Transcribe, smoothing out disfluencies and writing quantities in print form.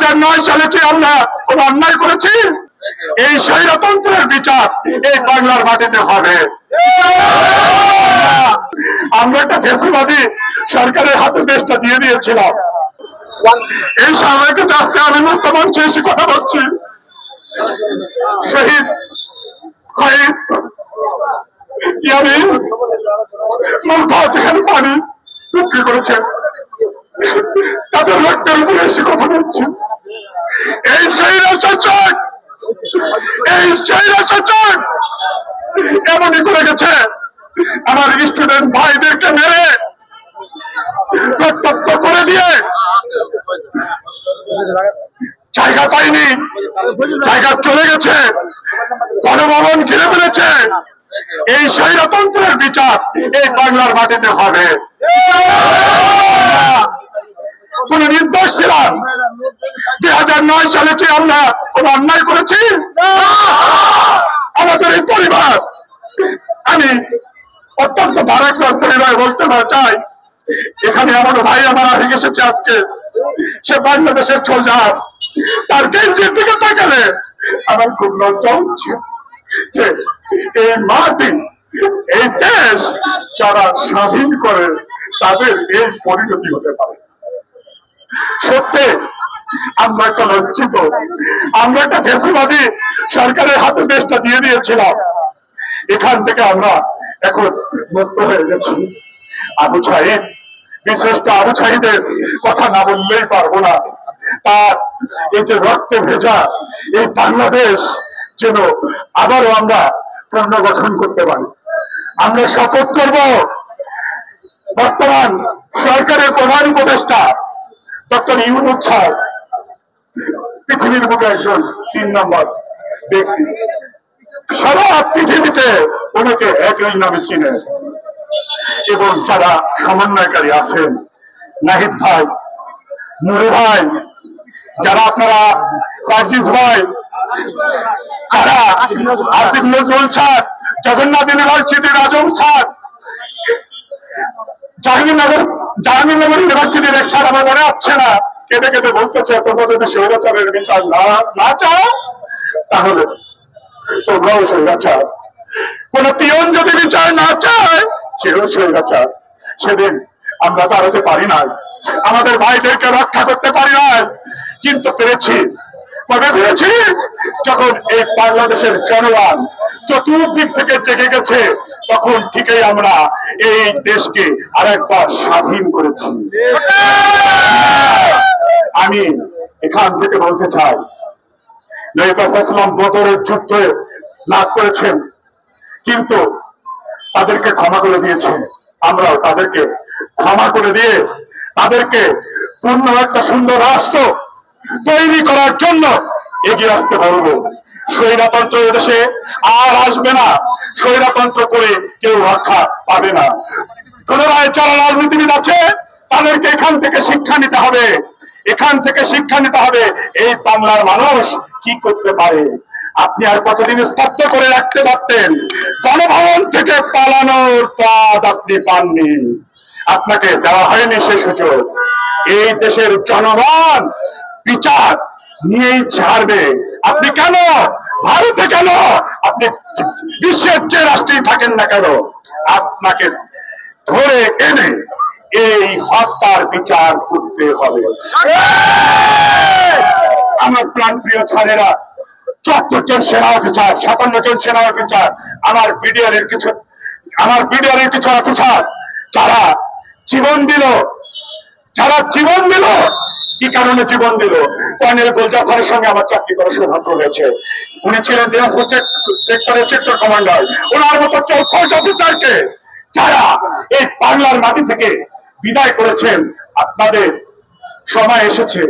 2009 সালে কি আমরা কোন অন্যায় করেছি? এই স্বৈরতন্ত্রের বিচার এই বাংলার মাটিতে হবে। আমরা একটা ফ্যাসিবাদী সরকারের হাতে দেশটা দিয়ে দিয়েছিলাম। এই সময়কে আজকে আমি মুক্ত মঞ্চে এসে কথা বলছি। শহীদ সাইদ ইয়ামিন যেখানে পানি বিক্রি করেছেন তাদের রক্তের উপরে এসে কথা বলছি। এই স্বৈরশাসক এমনই করে গেছে আমার স্টুডেন্ট ভাইদেরকে মেরে রক্তাক্ত করে দিয়ে জায়গা পায়নি, জায়গা চলে গেছে, গণভবন ঘিরে ফেলেছে। এই স্বৈরতন্ত্রের বিচার এই বাংলার মাটিতে হবে। কোন নির্দোষ ছিলাম? 2009 সালে কি আমরা কোন অন্যায় করেছি? আমাদের এই পরিবার, আমি অত্যন্ত ভারাক্রান্ত পরিবার বলতে চাই, এখানে আমার ভাই আমার হয়ে এসেছে আজকে, সে বাংলাদেশের সোলজার। তার গেঞ্জির দিকে তাকালে আমার খুব লজ্জা হচ্ছে যে এই মাটি, এই দেশ যারা স্বাধীন করে তাদের এই পরিণতি হতে পারে। সত্যি আমরা একটা লজ্জিত। আমরা একটা ফ্যাসিবাদী সরকারের হাতে দেশটা দিয়ে দিয়েছিলাম। এখান থেকে আমরা এখন মুক্ত হয়ে গেছি। আবু সাঈদ, বিশেষ করে আবু সাঈদের কথা না বললেই পারবো না। তার এই যে রক্তে ভেজা এই বাংলাদেশ যেন আবারও আমরা পুনর্গঠন করতে পারি। আমরা শপথ করব, বর্তমান সরকারের প্রধান উপদেষ্টা ডক্টর ইউনূস স্যার পৃথিবীর বুকে একজন 3 নম্বর ব্যক্তি। সারা পৃথিবীতে ওনাকে একই নামে চিনে। এবং যারা সমন্বয়কারী আছেন, নাহিদ ভাই, নুরু ভাই, যারা আপনারা সার্জিস ভাই, যারা আসিফ নজরুল স্যার, জগন্নাথ ইউনিভার্সিটির আজম স্যার, জাহাঙ্গীরনগর ইউনিভার্সিটির এক স্যার, আমার মনে হচ্ছে না, কেঁদে কেঁদে বলতেছে তোমরা যদি স্বৈরাচারের বিচার না চাও তাহলে তোমরাও স্বৈরাচার। কোন পিয়ন যদি বিচার না চায় সেও স্বৈরাচার। সেদিন আমরা দাঁড়াতে পারি নাই, আমাদের ভাইদেরকে রক্ষা করতে পারি নাই, কিন্তু পেরেছি। কবে পেরেছি? যখন এই বাংলাদেশের জনগণ চতুর্দিক থেকে জেগে গেছে, তখন থেকেই আমরা এই দেশকে আরেকবার স্বাধীন করেছি। আমি এখান থেকে বলতে চাই, নবী সাল্লাল্লাহু বদরের যুদ্ধে লাভ করেছেন, কিন্তু তাদেরকে ক্ষমা করে দিয়েছেন। আমরাও তাদেরকে ক্ষমা করে দিয়ে তাদেরকে পূর্ণ একটা সুন্দর রাষ্ট্র তৈরি করার জন্য এগিয়ে আসতে বলবো। স্বৈরতন্ত্র দেশে আর আসবে না। স্বৈরতন্ত্র করে কেউ রক্ষা পাবে না। পুনরায় যারা রাজনীতিবিদ আছে তাদেরকে এখান থেকে শিক্ষা নিতে হবে। এখান থেকে শিক্ষা নিতে হবে এই বাংলার মানুষ কি করতে পারে। আপনি আর কতদিন স্তব্ধ করে রাখতে পারতেন? গণভবন থেকে পালানোর পথ আপনি পাননি, আপনাকে দেওয়া হয়নি সে সুযোগ। এই দেশের জনগণ বিচার নিয়েই ছাড়বে। আপনি কেন ভারতে, কেন আপনি বিশ্বের যে রাষ্ট্রেই থাকেন না কেন, আপনাকে ধরে এনে এই হত্যার বিচার করতে হবে। আমার প্রাণপ্রিয় ছাড়েরা, ৭৪ জন সেনা অফিসার, ৫৭ জন সেনা অফিসার, আমার বিডিআর এর কিছু অফিসার যারা জীবন দিল, কি কারণে জীবন দিল? কর্নেল গোলজার স্যারের সঙ্গে আমার চাকরি করার সৌভাগ্য হয়েছে। উনি ছিলেন দিনাজপুর সেক্টরের সেক্টর কমান্ডার। ওনার মতো ৪৪ অফিসারকে যারা এই বাংলার মাটি থেকে বিদায় করেছেন, আপনাদের সময় এসেছে